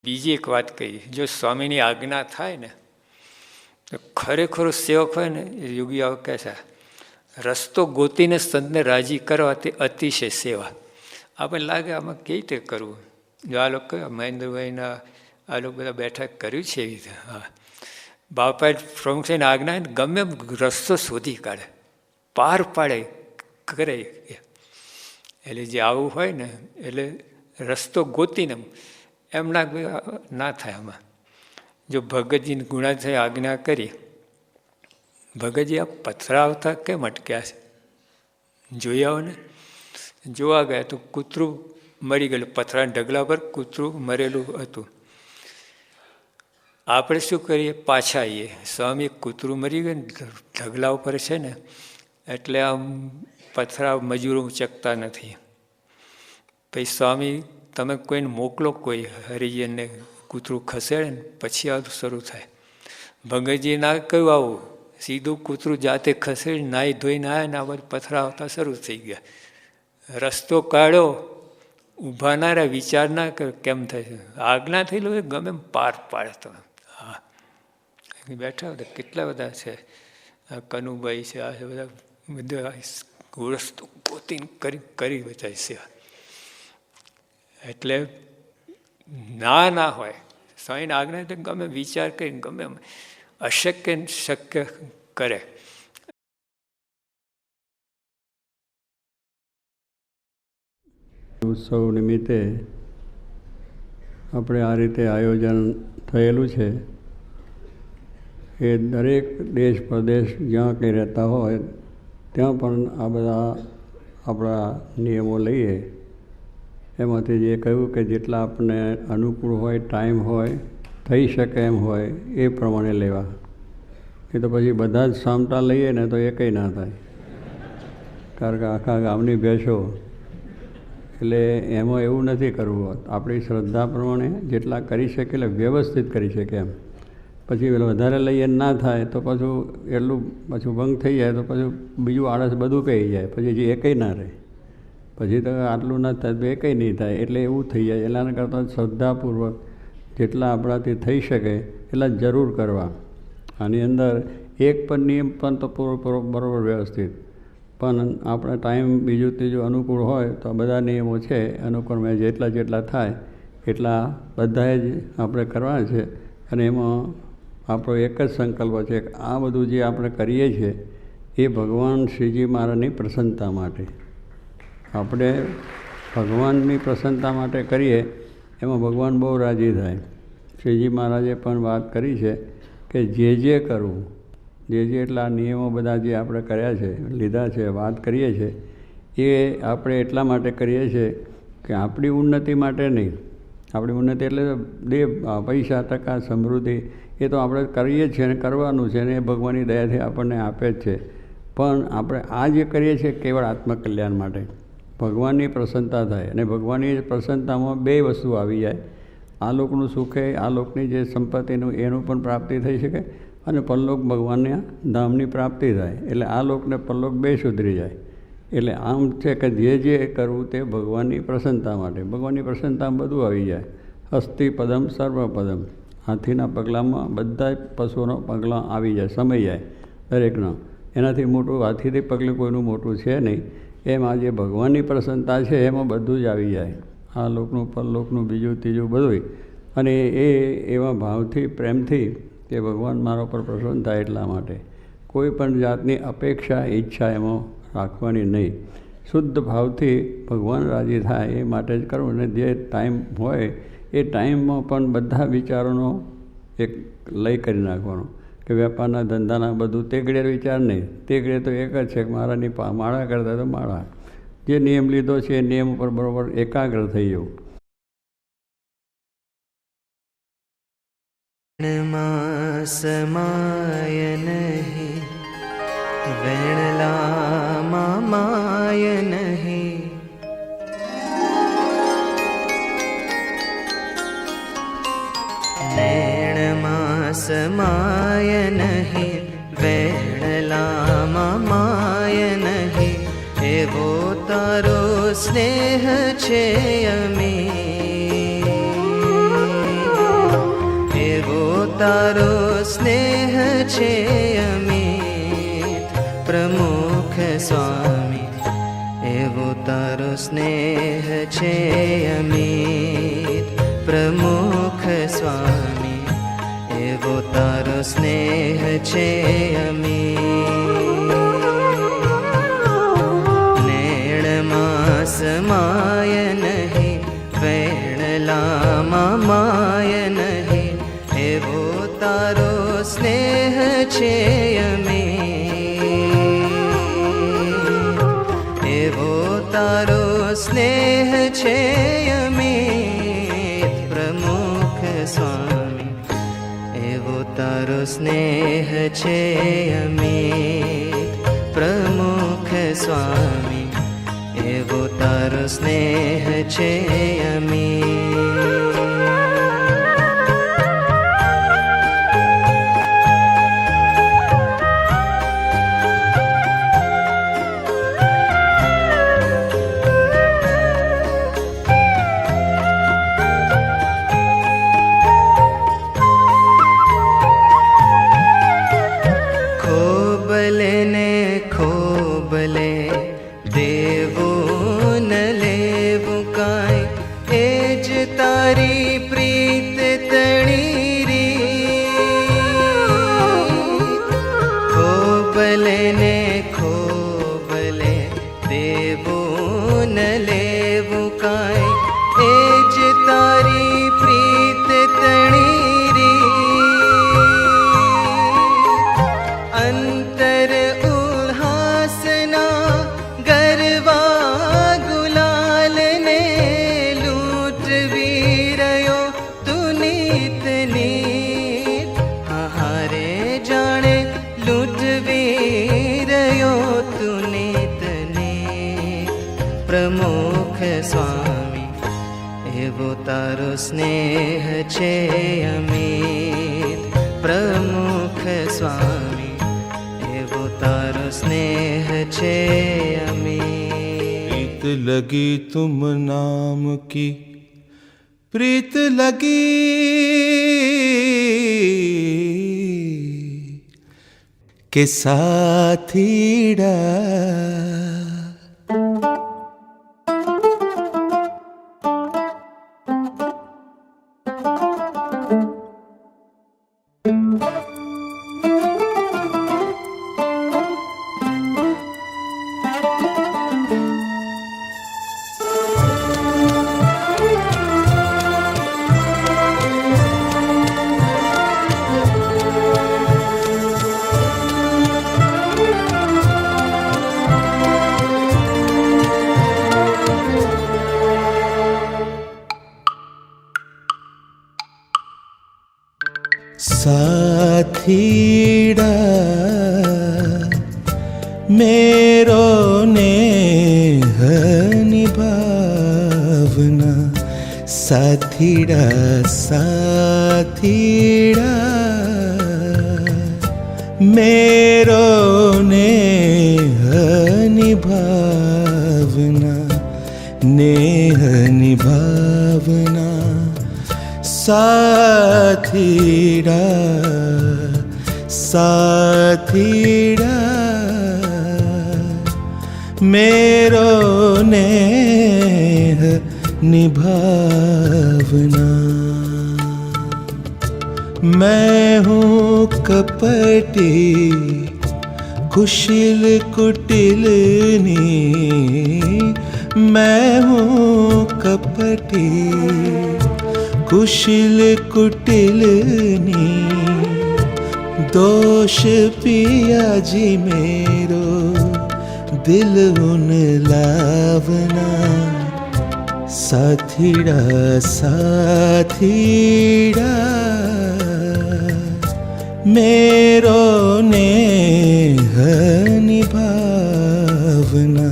બીજી એક વાત કહી, જો સ્વામીની આજ્ઞા થાય ને તો ખરેખર સેવક હોય ને એ યોગીઓ કહે છે રસ્તો ગોતીને સંતને રાજી કરવા તે અતિશય સેવા. આપણને લાગે આમાં કેવી રીતે કરવું. જો આ લોકો મહેન્દ્રભાઈના આ લોકો બધા બેઠા કર્યું છે એવી રીતે. હા, બાપાએ પ્રમુખ સાહેબની આજ્ઞા ગમે એમ રસ્તો શોધી કાઢે, પાર પાડે કરે. એટલે જે આવું હોય ને એટલે રસ્તો ગોતીને એમ ના થાય. આમાં જો ભગતજીને ગુણાથી આજ્ઞા કરી, ભગતજી આ પથરા આવતા કેમ અટક્યા છે જોઈ આવો ને. જોવા ગયા તો કૂતરું મરી ગયેલું, પથરાના ઢગલા પર કૂતરું મરેલું હતું. આપણે શું કરીએ, પાછા આવીએ. સ્વામી કૂતરું મરી ગયું ને ઢગલા ઉપર છે ને એટલે આમ પથરા મજૂરો ઉચકતા નથી. પછી સ્વામી તમે કોઈને મોકલો, કોઈ હરિજનને કૂતરું ખસેડે ને પછી આ શરૂ થાય. ભગતજી ના કહ્યું આવું, સીધું કૂતરું જાતે ખસેડી નાહી ધોઈને આવ્યા ને આ બધું પથરા આવતા શરૂ થઈ ગયા. રસ્તો કાઢ્યો, ઊભા ના રહ્યા, વિચાર ના કર્યો કેમ થાય. આજ્ઞા થયેલું એ ગમે પાર પાડે. તો હા, બેઠા બધા કેટલા બધા છે, કનુભાઈ છે, આ બધા રસ્તો ગોતીને કરી બધા સેવા. એટલે ના હોય સ્વામીની આજ્ઞા એટલે ગમે વિચાર કરીને ગમે અશક્ય શક્ય કરે. ઉત્સવ નિમિત્તે આપણે આ રીતે આયોજન થયેલું છે એ દરેક દેશ પ્રદેશ જ્યાં કંઈ રહેતા હોય ત્યાં પણ આ બધા આપણા નિયમો લઈએ. એમાંથી જે કહ્યું કે જેટલા આપણને અનુકૂળ હોય, ટાઈમ હોય, થઈ શકે એમ હોય એ પ્રમાણે લેવા. એ તો પછી બધા જ સામટા લઈએ ને તો એ કંઈ ના થાય, કારણ કે આખા ગામની ભેંસો. એટલે એમાં એવું નથી કરવું. આપણી શ્રદ્ધા પ્રમાણે જેટલા કરી શકે એટલે વ્યવસ્થિત કરી શકે એમ. પછી વધારે લઈએ ના થાય તો પાછું એટલું પાછું ભંગ થઈ જાય તો પાછું બીજું આળસ બધું કહી જાય, પછી જે એ કંઈ ના રહે. પછી તો આટલું ના થાય તો એ કંઈ નહીં થાય. એટલે એવું થઈ જાય. એટલાના કરતાં શ્રદ્ધાપૂર્વક જેટલા આપણાથી થઈ શકે એટલા જરૂર કરવા. આની અંદર એક પણ નિયમ પણ તો બરાબર વ્યવસ્થિત, પણ આપણે ટાઈમ બીજું ત્રીજું અનુકૂળ હોય તો બધા નિયમો છે અનુકૂળ જેટલા થાય એટલા બધાએ જ આપણે કરવાના છે. અને એમાં આપણો એક જ સંકલ્પ છે કે આ બધું જે આપણે કરીએ છીએ એ ભગવાન શ્રીજી મહારાજની પ્રસન્નતા માટે. આપણે ભગવાનની પ્રસન્નતા માટે કરીએ એમાં ભગવાન બહુ રાજી થાય. શ્રીજી મહારાજે પણ વાત કરી છે કે જે કરવું, જે એટલા નિયમો બધા જે આપણે કર્યા છે, લીધા છે, વાત કરીએ છીએ એ આપણે એટલા માટે કરીએ છીએ કે આપણી ઉન્નતિ માટે નહીં. આપણી ઉન્નતિ એટલે પૈસા, ટકા, સમૃદ્ધિ એ તો આપણે કરીએ જ છીએ અને કરવાનું છે ને એ ભગવાનની દયાથી આપણને આપે જ છે. પણ આપણે આ જે કરીએ છીએ કેવળ આત્મકલ્યાણ માટે, ભગવાનની પ્રસન્નતા થાય. અને ભગવાનની પ્રસન્નતામાં બે વસ્તુ આવી જાય. આ લોકનું સુખે, આ લોકની જે સંપત્તિનું એનું પણ પ્રાપ્તિ થઈ શકે અને પરલોક ભગવાનના ધામની પ્રાપ્તિ થાય. એટલે આ લોકને પરલોક બે સુધરી જાય. એટલે આમ છે કે જે કરવું તે ભગવાનની પ્રસન્નતા માટે. ભગવાનની પ્રસન્નતામાં બધું આવી જાય. હસ્તિ પદમ સર્વપદમ. હાથીના પગલામાં બધા પશુઓનો પગલાં આવી જાય, સમાઈ જાય દરેકનો. એનાથી મોટું હાથીથી પગલું કોઈનું મોટું છે નહીં. એમ આ જે ભગવાનની પ્રસન્નતા છે એમાં બધું જ આવી જાય. આ લોકનું, પરલોકનું, બીજું ત્રીજું બધું. અને એ એવા ભાવથી, પ્રેમથી કે ભગવાન મારા પર પ્રસન્ન થાય એટલા માટે કોઈ પણ જાતની અપેક્ષા, ઈચ્છા એમાં રાખવાની નહીં. શુદ્ધ ભાવથી ભગવાન રાજી થાય એ માટે જ કરવું. અને જે ટાઈમ હોય એ ટાઈમમાં પણ બધા વિચારોનો એક લય કરી નાખવાનો કે વેપારના, ધંધાના બધું તે ઘડે વિચાર નહીં. તે ઘડે તો એક જ છે કે મારાની માળા કરતા તો માળા. જે નિયમ લીધો છે એ નિયમ ઉપર બરાબર એકાગ્ર થઈ જવું. સમાય નહીં વેણલામાં માય નહીં, નૈણમાં સમાય નહીં વેણલામાં માય નહીં, એવો તારો સ્નેહ છે અમે. તારો સ્નેહ છે અમિત પ્રમુખ સ્વામી, એવો તારો સ્નેહ છે અમિત પ્રમુખ સ્વામી, એવો તારો સ્નેહ છે અમિત. નેણમાં સમાય નહીં, વેણલામાં માય નહીં, એવો તારો સ્નેહ છે અમિત, એવો તારો સ્નેહ છે અમિત પ્રમુખ સ્વામી, એવો તારો સ્નેહ છે અમિત પ્રમુખ સ્વામી, એવો તારો સ્નેહ છે અમિત. ખોબલે ને ખોબલે દેવું ન લેવું કાંઈ, એ જ તારી પ્રીત તણી રીત. ખોબલે ને ખોબલે દેવું ન લેવું કાંઈ, એ જ તારી પ્રીત તણી રીત. અંતર ઉલ્હાસના ગરવા ગુલાલ ને લૂંટવી રહ્યો તું નીત નીત. હારે જાણે લૂંટવી રહ્યો તું નીત નીત પ્રમુખ સ્વામી, એવો તારો સ્નેહ છે અમિત પ્રમુખ સ્વામી, એવો તારો સ્નેહ છે અમિત. प्रीत लगी तुम नाम की, प्रीत लगी के साथीड़ा. साथीड़ा मेरो नेह निभावना, साथीड़ा साथीड़ा मेरो नेह निभावना, नेह निभावना. साथीड़ा साथीड़ा मेरो नेह निभावना. मैं हूँ कपटी कुशिल कुटिलनी, मैं हूँ कपटी कुशिल कुटिलनी. दोष पिया जी मेरो दिल उन लावना, साथीड़ा साथीड़ा मेरो नेह निभावना,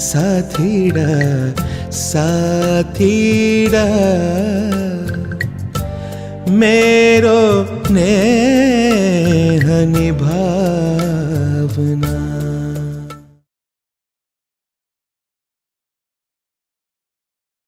साथीड़ा साथीड़ा मेरो नेह निभावना.